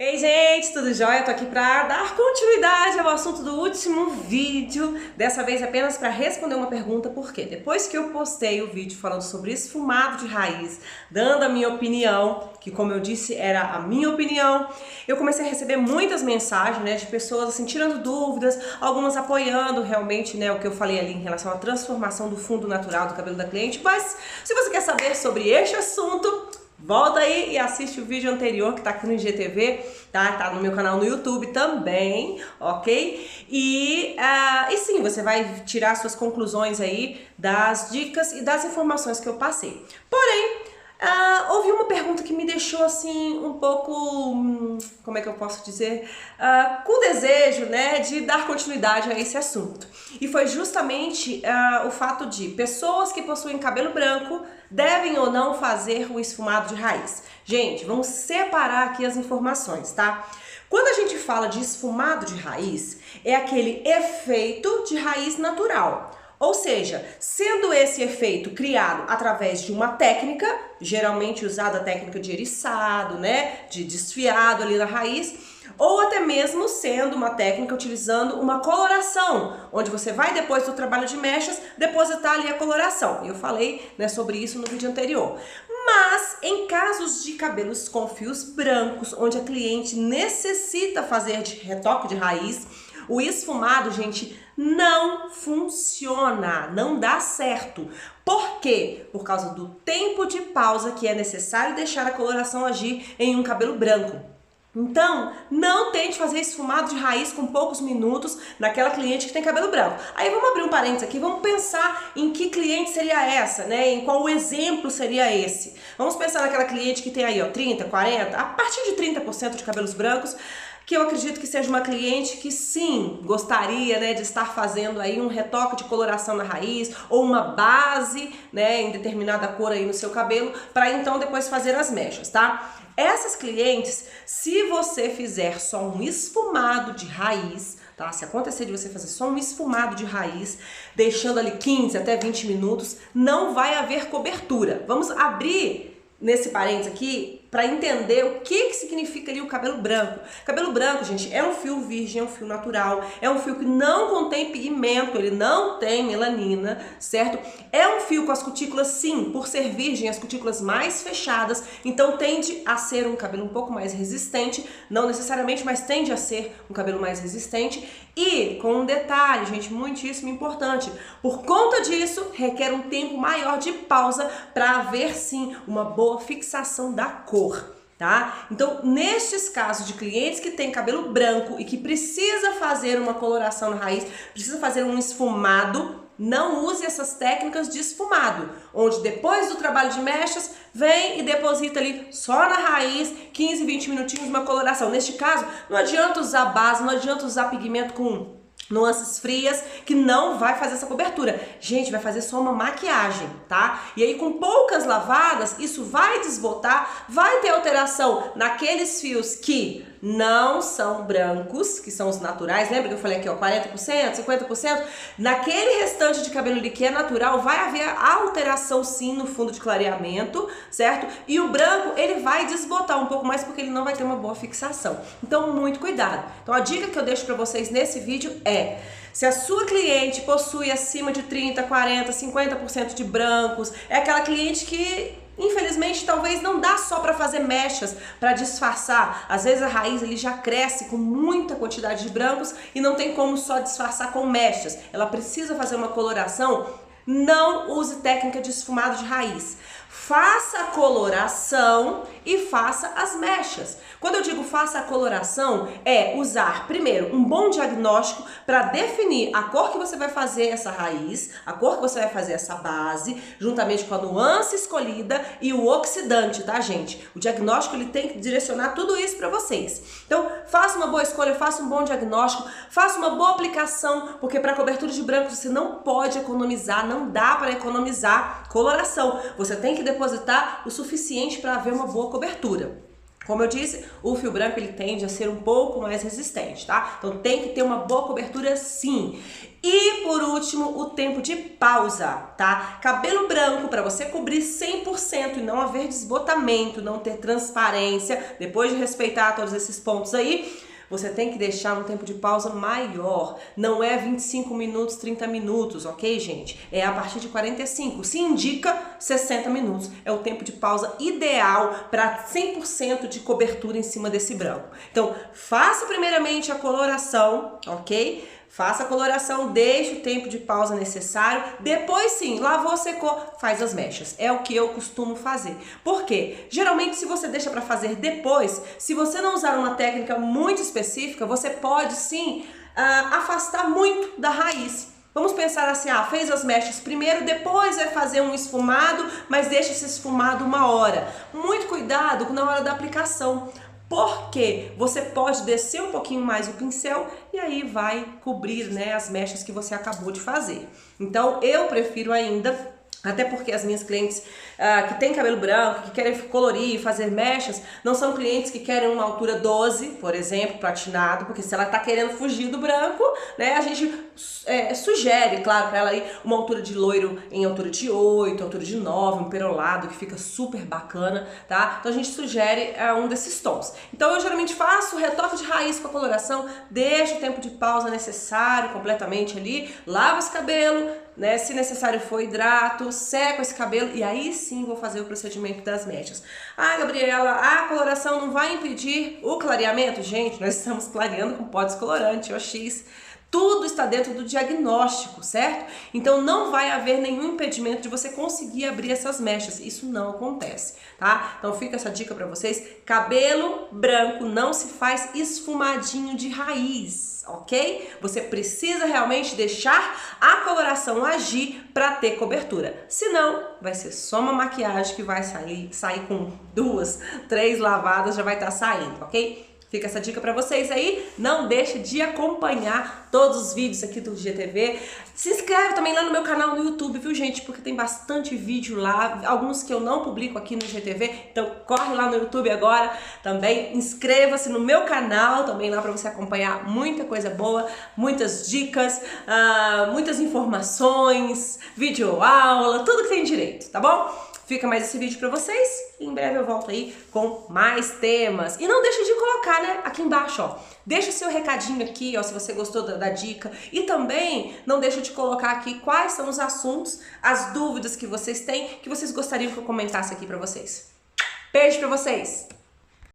Ei gente, tudo jóia? Eu tô aqui pra dar continuidade ao assunto do último vídeo. Dessa vez apenas para responder uma pergunta, porque depois que eu postei o vídeo falando sobre esfumado de raiz, dando a minha opinião, que como eu disse era a minha opinião, eu comecei a receber muitas mensagens, né, de pessoas assim tirando dúvidas, algumas apoiando realmente, né, o que eu falei ali em relação à transformação do fundo natural do cabelo da cliente. Mas se você quer saber sobre este assunto, volta aí e assiste o vídeo anterior que tá aqui no IGTV, tá? Tá no meu canal no YouTube também, ok? E sim, você vai tirar suas conclusões aí das dicas e das informações que eu passei. Porém, houve uma pergunta que me deixou assim um pouco, como é que eu posso dizer, com desejo, né, de dar continuidade a esse assunto. E foi justamente o fato de pessoas que possuem cabelo branco devem ou não fazer o esfumado de raiz. Gente, vamos separar aqui as informações, tá? Quando a gente fala de esfumado de raiz, é aquele efeito de raiz natural. Ou seja, sendo esse efeito criado através de uma técnica, geralmente usada a técnica de eriçado, né, de desfiado ali na raiz, ou até mesmo sendo uma técnica utilizando uma coloração, onde você vai depois do trabalho de mechas depositar ali a coloração. Eu falei, né, sobre isso no vídeo anterior. Mas em casos de cabelos com fios brancos, onde a cliente necessita fazer de retoque de raiz, o esfumado, gente, não funciona, não dá certo. Por quê? Por causa do tempo de pausa que é necessário deixar a coloração agir em um cabelo branco. Então, não tente fazer esfumado de raiz com poucos minutos naquela cliente que tem cabelo branco. Aí vamos abrir um parênteses aqui, vamos pensar em que cliente seria essa, né? Em qual exemplo seria esse. Vamos pensar naquela cliente que tem aí, ó, 30, 40, a partir de 30% de cabelos brancos, que eu acredito que seja uma cliente que sim, gostaria, né, de estar fazendo aí um retoque de coloração na raiz ou uma base, né, em determinada cor aí no seu cabelo, para então depois fazer as mechas, tá? Essas clientes, se você fizer só um esfumado de raiz, tá? Se acontecer de você fazer só um esfumado de raiz, deixando ali 15 até 20 minutos, não vai haver cobertura. Vamos abrir nesse parênteses aqui para entender o que significa ali o cabelo branco. Cabelo branco, gente, é um fio virgem, é um fio natural, é um fio que não contém pigmento, ele não tem melanina, certo? É um fio com as cutículas, sim, por ser virgem, as cutículas mais fechadas, então tende a ser um cabelo um pouco mais resistente, não necessariamente, mas tende a ser um cabelo mais resistente. E com um detalhe, gente, muitíssimo importante, por conta disso, requer um tempo maior de pausa para haver, sim, uma boa fixação da cor. Tá? Então, nestes casos de clientes que têm cabelo branco e que precisa fazer uma coloração na raiz, precisa fazer um esfumado, não use essas técnicas de esfumado, onde depois do trabalho de mechas, vem e deposita ali só na raiz, 15, 20 minutinhos de uma coloração. Neste caso, não adianta usar base, não adianta usar pigmento com nuances frias, que não vai fazer essa cobertura. Gente, vai fazer só uma maquiagem, tá? E aí com poucas lavadas, isso vai desbotar, vai ter alteração naqueles fios que não são brancos, que são os naturais. Lembra que eu falei aqui, ó, 40%, 50%? Naquele restante de cabelo ali que é natural, vai haver alteração sim no fundo de clareamento, certo? E o branco, ele vai desbotar um pouco mais porque ele não vai ter uma boa fixação. Então, muito cuidado. Então, a dica que eu deixo pra vocês nesse vídeo é: se a sua cliente possui acima de 30, 40, 50% de brancos, é aquela cliente que infelizmente talvez não dá só para fazer mechas, para disfarçar. Às vezes a raiz ele já cresce com muita quantidade de brancos e não tem como só disfarçar com mechas. Ela precisa fazer uma coloração. Não use técnica de esfumado de raiz. Faça a coloração e faça as mechas. Quando eu digo faça a coloração, é usar primeiro um bom diagnóstico para definir a cor que você vai fazer essa raiz, a cor que você vai fazer essa base, juntamente com a nuance escolhida e o oxidante, tá, gente? O diagnóstico ele tem que direcionar tudo isso para vocês. Então, faça uma boa escolha, faça um bom diagnóstico, faça uma boa aplicação, porque para cobertura de branco você não pode economizar, não dá para economizar coloração. Você tem que depositar o suficiente para haver uma boa cobertura. Como eu disse, o fio branco ele tende a ser um pouco mais resistente, tá? Então tem que ter uma boa cobertura sim. E por último, o tempo de pausa, tá? Cabelo branco, para você cobrir 100% e não haver desbotamento, não ter transparência, depois de respeitar todos esses pontos aí, você tem que deixar um tempo de pausa maior. Não é 25 minutos, 30 minutos, ok, gente? É a partir de 45. Se indica 60 minutos. É o tempo de pausa ideal para 100% de cobertura em cima desse branco. Então, faça primeiramente a coloração, ok? Faça a coloração, deixe o tempo de pausa necessário, depois sim, lavou, secou, faz as mechas. É o que eu costumo fazer. Por quê? Geralmente se você deixa para fazer depois, se você não usar uma técnica muito específica, você pode sim afastar muito da raiz. Vamos pensar assim, fez as mechas primeiro, depois vai fazer um esfumado, mas deixa esse esfumado 1 hora. Muito cuidado na hora da aplicação. Porque você pode descer um pouquinho mais o pincel e aí vai cobrir, né, as mechas que você acabou de fazer. Então eu prefiro ainda, até porque as minhas clientes que têm cabelo branco, que querem colorir e fazer mechas, não são clientes que querem uma altura 12, por exemplo, platinado, porque se ela tá querendo fugir do branco, né, a gente sugere, claro, para ela ir uma altura de loiro em altura de 8, altura de 9, um perolado que fica super bacana, tá? Então a gente sugere um desses tons. Então eu geralmente faço o retoque de raiz com a coloração, deixo o tempo de pausa necessário completamente ali, lavo esse cabelo, né, se necessário for hidrato, seco esse cabelo e aí sim vou fazer o procedimento das mechas. Gabriela, a coloração não vai impedir o clareamento? Gente, nós estamos clareando com pó descolorante, OX. Tudo está dentro do diagnóstico, certo? Então não vai haver nenhum impedimento de você conseguir abrir essas mechas. Isso não acontece, tá? Então fica essa dica para vocês. Cabelo branco não se faz esfumadinho de raiz, ok? Você precisa realmente deixar a coloração agir para ter cobertura. Senão, vai ser só uma maquiagem que vai sair com 2, 3 lavadas, já vai estar saindo, ok? Fica essa dica pra vocês aí, não deixe de acompanhar todos os vídeos aqui do GTV. Se inscreve também lá no meu canal no YouTube, viu gente? Porque tem bastante vídeo lá, alguns que eu não publico aqui no GTV, então corre lá no YouTube agora também. Inscreva-se no meu canal também lá pra você acompanhar muita coisa boa, muitas dicas, muitas informações, videoaula, tudo que tem direito, tá bom? Fica mais esse vídeo pra vocês e em breve eu volto aí com mais temas. E não deixe de colocar, né, aqui embaixo, ó. Deixa o seu recadinho aqui, ó, se você gostou da dica. E também não deixe de colocar aqui quais são os assuntos, as dúvidas que vocês têm, que vocês gostariam que eu comentasse aqui pra vocês. Beijo pra vocês!